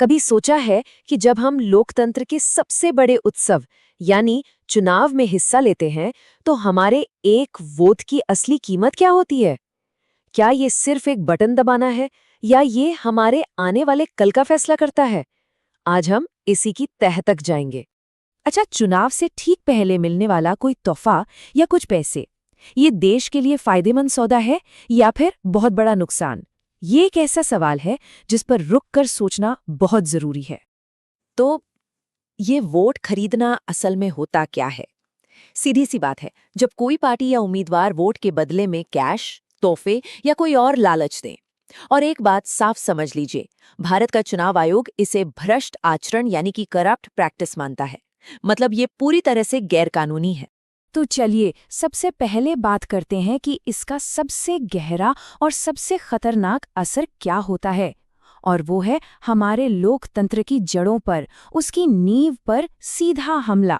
कभी सोचा है कि जब हम लोकतंत्र के सबसे बड़े उत्सव यानी चुनाव में हिस्सा लेते हैं तो हमारे एक वोट की असली कीमत क्या होती है? क्या ये सिर्फ एक बटन दबाना है या ये हमारे आने वाले कल का फैसला करता है? आज हम इसी की तह तक जाएंगे। अच्छा, चुनाव से ठीक पहले मिलने वाला कोई तोहफा या कुछ पैसे, ये देश के लिए फायदेमंद सौदा है या फिर बहुत बड़ा नुकसान? ये एक ऐसा सवाल है जिस पर रुक कर सोचना बहुत जरूरी है। तो ये वोट खरीदना असल में होता क्या है? सीधी सी बात है, जब कोई पार्टी या उम्मीदवार वोट के बदले में कैश, तोहफे या कोई और लालच दे। और एक बात साफ समझ लीजिए, भारत का चुनाव आयोग इसे भ्रष्ट आचरण यानी कि करप्ट प्रैक्टिस मानता है। मतलब ये पूरी तरह से गैरकानूनी है। तो चलिए सबसे पहले बात करते हैं कि इसका सबसे गहरा और सबसे खतरनाक असर क्या होता है, और वो है हमारे लोकतंत्र की जड़ों पर, उसकी नींव पर सीधा हमला।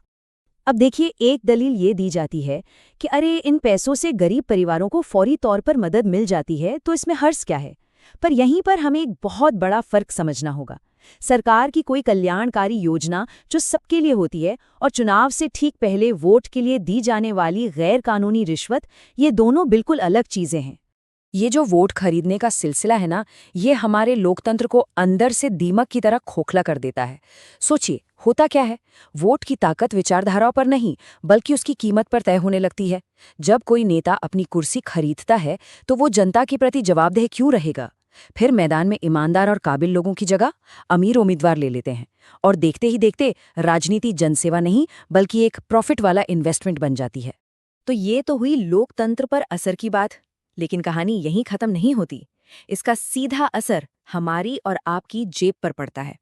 अब देखिए, एक दलील ये दी जाती है कि अरे इन पैसों से गरीब परिवारों को फौरी तौर पर मदद मिल जाती है, तो इसमें हर्ज क्या है? पर यहीं पर हमें एक बहुत बड़ा फर्क समझना होगा। सरकार की कोई कल्याणकारी योजना जो सबके लिए होती है और चुनाव से ठीक पहले वोट के लिए दी जाने वाली गैर कानूनी रिश्वत, ये दोनों बिल्कुल अलग चीजें हैं। ये जो वोट खरीदने का सिलसिला है ना, ये हमारे लोकतंत्र को अंदर से दीमक की तरह खोखला कर देता है। सोचिए, होता क्या है? वोट की ताकत विचारधाराओं पर नहीं बल्कि उसकी कीमत पर तय होने लगती है। जब कोई नेता अपनी कुर्सी खरीदता है तो वो जनता के प्रति जवाबदेह क्यों रहेगा? फिर मैदान में ईमानदार और काबिल लोगों की जगह अमीर उम्मीदवार ले लेते हैं, और देखते ही देखते राजनीति जनसेवा नहीं बल्कि एक प्रॉफिट वाला इन्वेस्टमेंट बन जाती है। तो ये तो हुई लोकतंत्र पर असर की बात, लेकिन कहानी यहीं खत्म नहीं होती। इसका सीधा असर हमारी और आपकी जेब पर पड़ता है।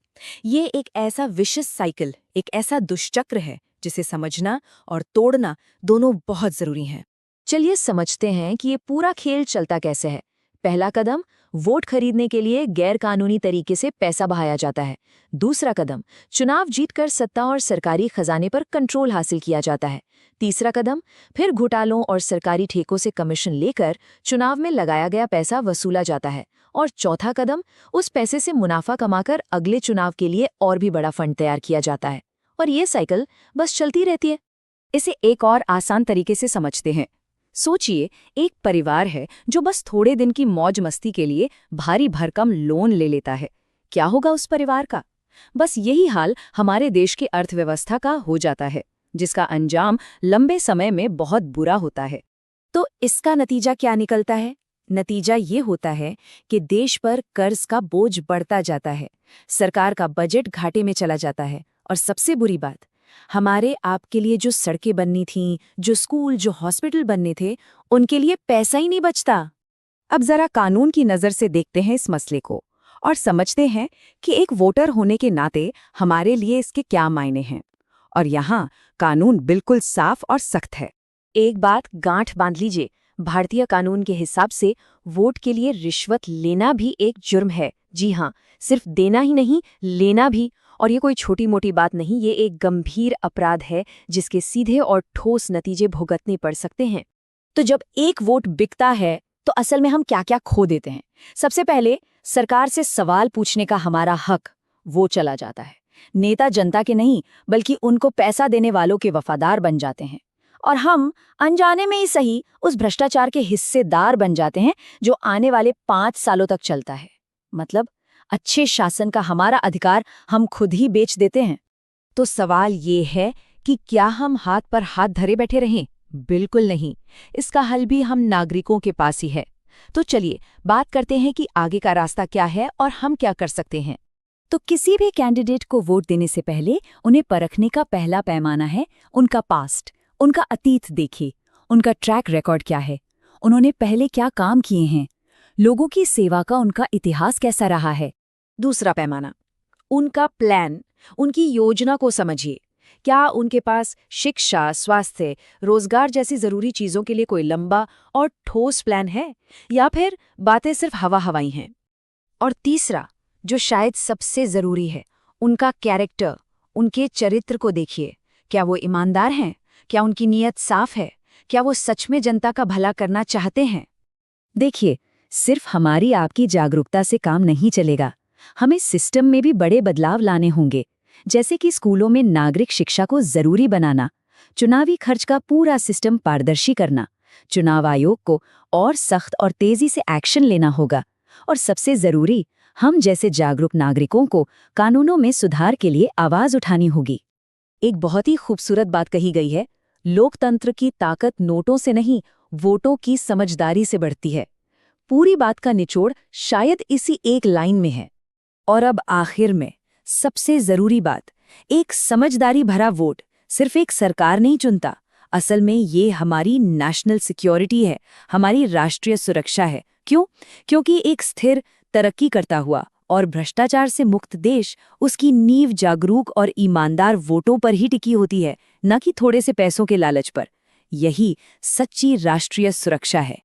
ये एक ऐसा विशेष साइकिल, एक ऐसा दुष्चक्र है जिसे समझना और तोड़ना दोनों बहुत जरूरी हैं। चलिए समझते हैं कि ये पूरा खेल चलता कैसे है। पहला कदम, वोट खरीदने के लिए गैरकानूनी तरीके से पैसा बहाया जाता है। दूसरा कदम, चुनाव जीतकर सत्ता और सरकारी खजाने पर कंट्रोल हासिल किया जाता है। तीसरा कदम, फिर घोटालों और सरकारी ठेकों से कमीशन लेकर चुनाव में लगाया गया पैसा वसूला जाता है। और चौथा कदम, उस पैसे से मुनाफा कमाकर अगले चुनाव के लिए और भी बड़ा फंड तैयार किया जाता है। और ये साइकिल बस चलती रहती है। इसे एक और आसान तरीके से समझते हैं। सोचिए, एक परिवार है जो बस थोड़े दिन की मौज मस्ती के लिए भारी भरकम लोन ले लेता है। क्या होगा उस परिवार का? बस यही हाल हमारे देश की अर्थव्यवस्था का हो जाता है, जिसका अंजाम लंबे समय में बहुत बुरा होता है। तो इसका नतीजा क्या निकलता है? नतीजा ये होता है कि देश पर कर्ज का बोझ बढ़ता जाता है, सरकार का बजट घाटे में चला जाता है, और सबसे बुरी बात, हमारे आपके लिए जो सड़कें बननी थीं, जो स्कूल, जो हॉस्पिटल बनने थे, उनके लिए पैसा ही नहीं बचता। अब जरा कानून की नज़र से देखते हैं इस मसले को और समझते हैं कि एक वोटर होने के नाते हमारे लिए इसके क्या मायने हैं। और यहाँ कानून बिल्कुल साफ और सख्त है। एक बात गांठ बांध लीजिए, भारतीय कानून के हिसाब से वोट के लिए रिश्वत लेना भी एक जुर्म है। जी हाँ, सिर्फ देना ही नहीं, लेना भी। और ये कोई छोटी मोटी बात नहीं, ये एक गंभीर अपराध है जिसके सीधे और ठोस नतीजे भुगतने पड़ सकते हैं। तो जब एक वोट बिकता है तो असल में हम क्या क्या खो देते हैं? सबसे पहले, सरकार से सवाल पूछने का हमारा हक वो चला जाता है। नेता जनता के नहीं बल्कि उनको पैसा देने वालों के वफादार बन जाते हैं, और हम अनजाने में ही सही उस भ्रष्टाचार के हिस्सेदार बन जाते हैं जो आने वाले 5 सालों तक चलता है। मतलब अच्छे शासन का हमारा अधिकार हम खुद ही बेच देते हैं। तो सवाल ये है कि क्या हम हाथ पर हाथ धरे बैठे रहें? बिल्कुल नहीं। इसका हल भी हम नागरिकों के पास ही है। तो चलिए बात करते हैं कि आगे का रास्ता क्या है और हम क्या कर सकते हैं। तो किसी भी कैंडिडेट को वोट देने से पहले उन्हें परखने का पहला पैमाना है उनका पास्ट, उनका अतीत। देखिए, उनका ट्रैक रिकॉर्ड क्या है, उन्होंने पहले क्या काम किए हैं, लोगों की सेवा का उनका इतिहास कैसा रहा है। दूसरा पैमाना, उनका प्लान, उनकी योजना को समझिए। क्या उनके पास शिक्षा, स्वास्थ्य, रोजगार जैसी जरूरी चीजों के लिए कोई लंबा और ठोस प्लान है, या फिर बातें सिर्फ हवा हवाई हैं? और तीसरा, जो शायद सबसे जरूरी है, उनका कैरेक्टर, उनके चरित्र को देखिए। क्या वो ईमानदार हैं? क्या उनकी नीयत साफ है? क्या वो सच में जनता का भला करना चाहते हैं? देखिए, सिर्फ हमारी आपकी जागरूकता से काम नहीं चलेगा। हमें सिस्टम में भी बड़े बदलाव लाने होंगे, जैसे कि स्कूलों में नागरिक शिक्षा को जरूरी बनाना, चुनावी खर्च का पूरा सिस्टम पारदर्शी करना, चुनाव आयोग को और सख्त और तेजी से एक्शन लेना होगा, और सबसे जरूरी, हम जैसे जागरूक नागरिकों को कानूनों में सुधार के लिए आवाज उठानी होगी। एक बहुत ही खूबसूरत बात कही गई है, लोकतंत्र की ताकत नोटों से नहीं, वोटों की समझदारी से बढ़ती है। पूरी बात का निचोड़ शायद इसी एक लाइन में है। और अब आखिर में सबसे जरूरी बात, एक समझदारी भरा वोट सिर्फ एक सरकार नहीं चुनता, असल में ये हमारी नेशनल सिक्योरिटी है, हमारी राष्ट्रीय सुरक्षा है। क्यों? क्योंकि एक स्थिर, तरक्की करता हुआ और भ्रष्टाचार से मुक्त देश, उसकी नींव जागरूक और ईमानदार वोटों पर ही टिकी होती है, न कि थोड़े से पैसों के लालच पर। यही सच्ची राष्ट्रीय सुरक्षा है।